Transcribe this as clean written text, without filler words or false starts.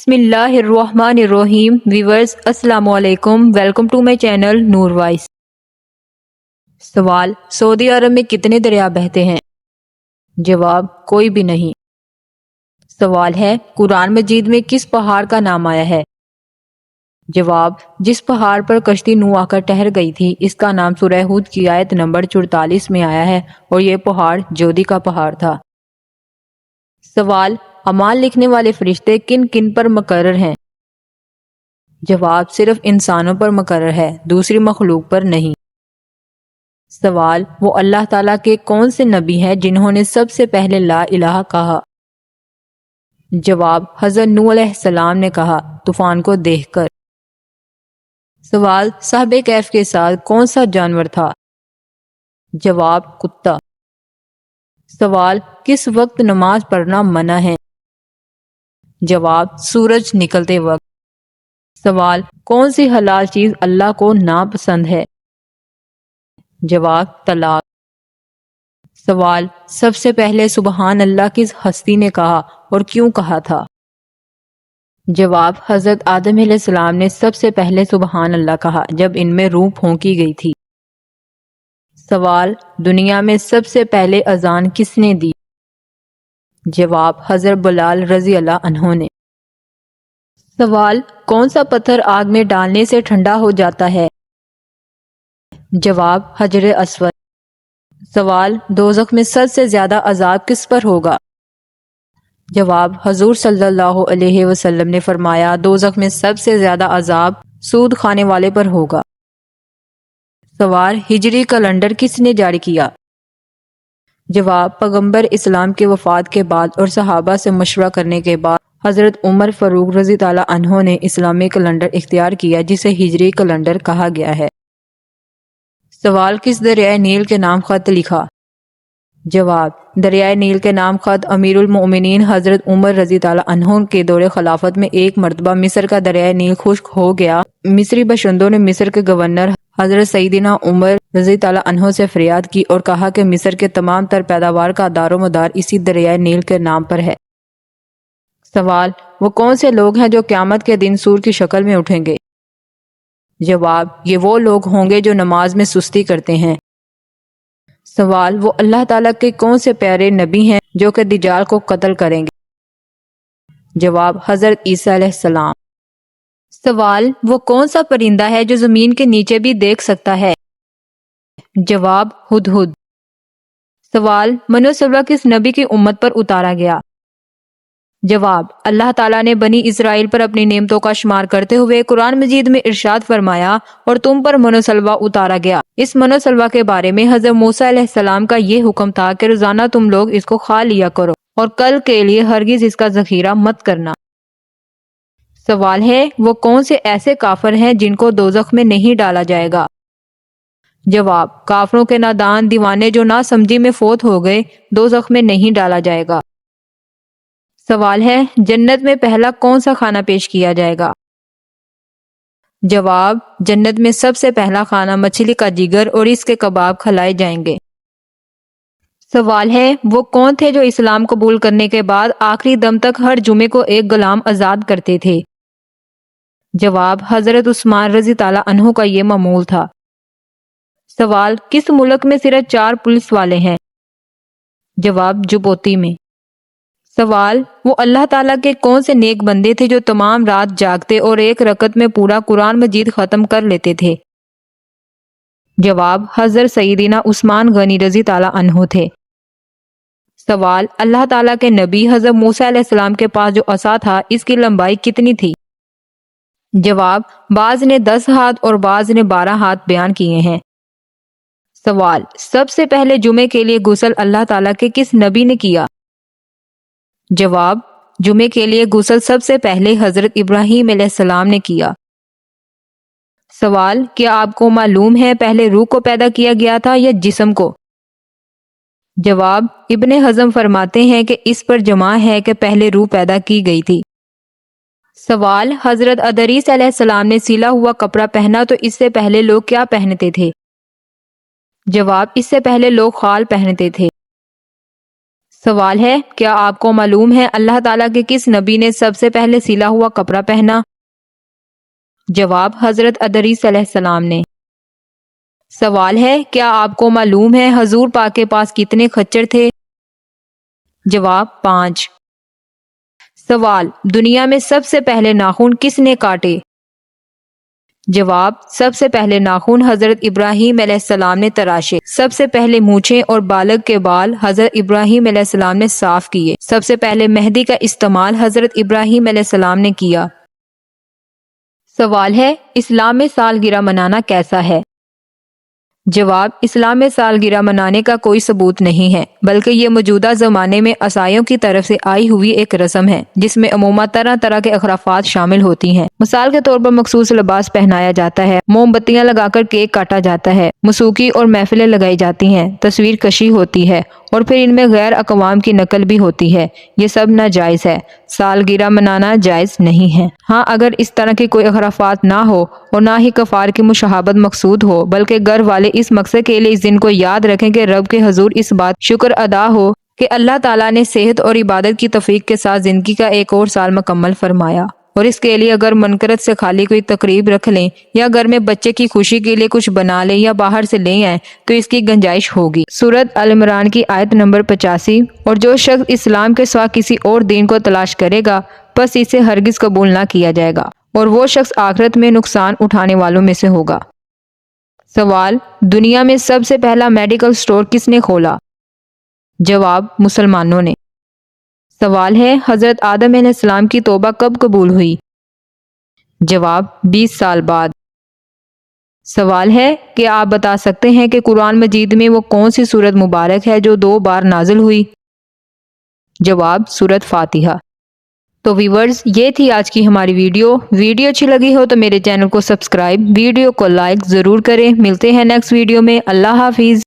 بسم اللہ الرحمن الرحیم ویورز السلام علیکم، welcome to my channel Noor voice. سوال: سعودی عرب میں کتنے دریا بہتے ہیں؟ جواب: کوئی بھی نہیں۔ سوال ہے: قرآن مجید میں کس پہاڑ کا نام آیا ہے؟ جواب: جس پہاڑ پر کشتی نوح آ کر ٹھہر گئی تھی اس کا نام سورہ ہود کی آیت نمبر 44 میں آیا ہے اور یہ پہاڑ جودی کا پہاڑ تھا۔ سوال: اعمال لکھنے والے فرشتے کن کن پر مقرر ہیں؟ جواب: صرف انسانوں پر مقرر ہے، دوسری مخلوق پر نہیں۔ سوال: وہ اللہ تعالیٰ کے کون سے نبی ہیں جنہوں نے سب سے پہلے لا الہ کہا؟ جواب: حضرت نوح علیہ السلام نے کہا، طوفان کو دیکھ کر۔ سوال: صاحب کہف کے ساتھ کون سا جانور تھا؟ جواب: کتا۔ سوال: کس وقت نماز پڑھنا منع ہے؟ جواب: سورج نکلتے وقت۔ سوال: کون سی حلال چیز اللہ کو ناپسند ہے؟ جواب: طلاق۔ سوال: سب سے پہلے سبحان اللہ کس ہستی نے کہا اور کیوں کہا تھا؟ جواب: حضرت آدم علیہ السلام نے سب سے پہلے سبحان اللہ کہا جب ان میں روح پھونکی گئی تھی۔ سوال: دنیا میں سب سے پہلے اذان کس نے دی؟ جواب: حضرت بلال رضی اللہ عنہ نے۔ سوال: کون سا پتھر آگ میں ڈالنے سے ٹھنڈا ہو جاتا ہے؟ جواب: حجر اسود۔ سوال: دوزخ میں سب سے زیادہ عذاب کس پر ہوگا؟ جواب: حضور صلی اللہ علیہ وسلم نے فرمایا، دوزخ میں سب سے زیادہ عذاب سود کھانے والے پر ہوگا۔ سوال: ہجری کیلنڈر کس نے جاری کیا؟ جواب: پیغمبر اسلام کے وفات کے بعد اور صحابہ سے مشورہ کرنے کے بعد حضرت عمر فاروق رضی اللہ عنہ نے اسلامی کیلنڈر اختیار کیا جسے ہجری کیلنڈر کہا گیا ہے۔ سوال: کس دریائے نیل کے نام خط لکھا؟ جواب: دریائے نیل کے نام خط امیر المؤمنین حضرت عمر رضی اللہ عنہ کے دور خلافت میں ایک مرتبہ مصر کا دریائے نیل خشک ہو گیا۔ مصری باشندوں نے مصر کے گورنر حضرت سیدنا عمر رضی اللہ عنہ سے فریاد کی اور کہا کہ مصر کے تمام تر پیداوار کا دار و مدار اسی دریائے نیل کے نام پر ہے۔ سوال: وہ کون سے لوگ ہیں جو قیامت کے دن سور کی شکل میں اٹھیں گے؟ جواب: یہ وہ لوگ ہوں گے جو نماز میں سستی کرتے ہیں۔ سوال: وہ اللہ تعالیٰ کے کون سے پیارے نبی ہیں جو کہ دجال کو قتل کریں گے؟ جواب: حضرت عیسیٰ علیہ السلام۔ سوال: وہ کون سا پرندہ ہے جو زمین کے نیچے بھی دیکھ سکتا ہے؟ جواب: ہدہد۔ سوال: من و سلوہ کس نبی کی امت پر اتارا گیا؟ جواب: اللہ تعالیٰ نے بنی اسرائیل پر اپنی نعمتوں کا شمار کرتے ہوئے قرآن مجید میں ارشاد فرمایا، اور تم پر من و سلوہ اتارا گیا۔ اس من و سلوہ کے بارے میں حضرت موسیٰ علیہ السلام کا یہ حکم تھا کہ روزانہ تم لوگ اس کو کھا لیا کرو اور کل کے لیے ہرگز اس کا ذخیرہ مت کرنا۔ سوال ہے: وہ کون سے ایسے کافر ہیں جن کو دوزخ میں نہیں ڈالا جائے گا؟ جواب: کافروں کے نادان دیوانے جو نا سمجھی میں فوت ہو گئے، دوزخ میں نہیں ڈالا جائے گا۔ سوال ہے: جنت میں پہلا کون سا کھانا پیش کیا جائے گا؟ جواب: جنت میں سب سے پہلا کھانا مچھلی کا جگر اور اس کے کباب کھلائے جائیں گے۔ سوال ہے: وہ کون تھے جو اسلام قبول کرنے کے بعد آخری دم تک ہر جمعے کو ایک غلام آزاد کرتے تھے؟ جواب: حضرت عثمان رضی اللہ عنہ کا یہ معمول تھا۔ سوال: کس ملک میں صرف 4 پولیس والے ہیں؟ جواب: جبوتی میں۔ سوال: وہ اللہ تعالیٰ کے کون سے نیک بندے تھے جو تمام رات جاگتے اور ایک رکعت میں پورا قرآن مجید ختم کر لیتے تھے؟ جواب: حضرت سیدنا عثمان غنی رضی اللہ عنہ تھے۔ سوال: اللہ تعالیٰ کے نبی حضرت موسیٰ علیہ السلام کے پاس جو عصا تھا اس کی لمبائی کتنی تھی؟ جواب: بعض نے 10 ہاتھ اور بعض نے 12 ہاتھ بیان کیے ہیں۔ سوال: سب سے پہلے جمعے کے لیے غسل اللہ تعالیٰ کے کس نبی نے کیا؟ جواب: جمعے کے لیے غسل سب سے پہلے حضرت ابراہیم علیہ السلام نے کیا۔ سوال: کیا آپ کو معلوم ہے پہلے روح کو پیدا کیا گیا تھا یا جسم کو؟ جواب: ابن حزم فرماتے ہیں کہ اس پر جمع ہے کہ پہلے روح پیدا کی گئی تھی۔ سوال: حضرت ادریس علیہ السلام نے سلا ہوا کپڑا پہنا تو اس سے پہلے لوگ کیا پہنتے تھے؟ جواب: اس سے پہلے لوگ خال پہنتے تھے۔ سوال ہے، کیا آپ کو معلوم ہے اللہ تعالیٰ کے کس نبی نے سب سے پہلے سلا ہوا کپڑا پہنا؟ جواب، حضرت ادریس علیہ السلام نے۔ سوال ہے، کیا آپ کو معلوم ہے حضور پاک کے پاس کتنے خچر تھے؟ جواب، 5۔ سوال، دنیا میں سب سے پہلے ناخن کس نے کاٹے؟ جواب، سب سے پہلے ناخن حضرت ابراہیم علیہ السلام نے تراشے۔ سب سے پہلے مونچھیں اور بالغ کے بال حضرت ابراہیم علیہ السلام نے صاف کیے۔ سب سے پہلے مہدی کا استعمال حضرت ابراہیم علیہ السلام نے کیا۔ سوال ہے، اسلام میں سالگرہ منانا کیسا ہے؟ جواب، اسلام میں سالگرہ منانے کا کوئی ثبوت نہیں ہے، بلکہ یہ موجودہ زمانے میں عیسائیوں کی طرف سے آئی ہوئی ایک رسم ہے جس میں عموماً طرح طرح کے اخرافات شامل ہوتی ہیں۔ مثال کے طور پر مخصوص لباس پہنایا جاتا ہے، موم بتیاں لگا کر کیک کاٹا جاتا ہے، موسیقی اور محفلیں لگائی جاتی ہیں، تصویر کشی ہوتی ہے اور پھر ان میں غیر اقوام کی نقل بھی ہوتی ہے۔ یہ سب ناجائز ہے، سالگرہ منانا جائز نہیں ہے۔ ہاں، اگر اس طرح کے کوئی اخرافات نہ ہو اور نہ ہی کفار کی مشابہت مقصود ہو، بلکہ گھر والے اس مقصد کے لیے اس دن کو یاد رکھیں کہ رب کے حضور اس بات شکر ادا ہو کہ اللہ تعالیٰ نے صحت اور عبادت کی توفیق کے ساتھ زندگی کا ایک اور سال مکمل فرمایا، اور اس کے لیے اگر منکرت سے خالی کوئی تقریب رکھ لیں یا گھر میں بچے کی خوشی کے لیے کچھ بنا لیں یا باہر سے لے آئیں تو اس کی گنجائش ہوگی۔ سورۃ ال عمران کی آیت نمبر 85۔ اور جو شخص اسلام کے سوا کسی اور دین کو تلاش کرے گا پس اسے ہرگز قبول نہ کیا جائے گا، اور وہ شخص آخرت میں نقصان اٹھانے والوں میں سے ہوگا۔ سوال، دنیا میں سب سے پہلا میڈیکل سٹور کس نے کھولا؟ جواب، مسلمانوں نے۔ سوال ہے، حضرت آدم علیہ السلام کی توبہ کب قبول ہوئی؟ جواب، 20 سال بعد۔ سوال ہے کہ آپ بتا سکتے ہیں کہ قرآن مجید میں وہ کون سی سورت مبارک ہے جو 2 بار نازل ہوئی؟ جواب، سورت فاتحہ۔ تو ویورز، یہ تھی آج کی ہماری ویڈیو اچھی لگی ہو تو میرے چینل کو سبسکرائب، ویڈیو کو لائک ضرور کریں۔ ملتے ہیں نیکسٹ ویڈیو میں۔ اللہ حافظ۔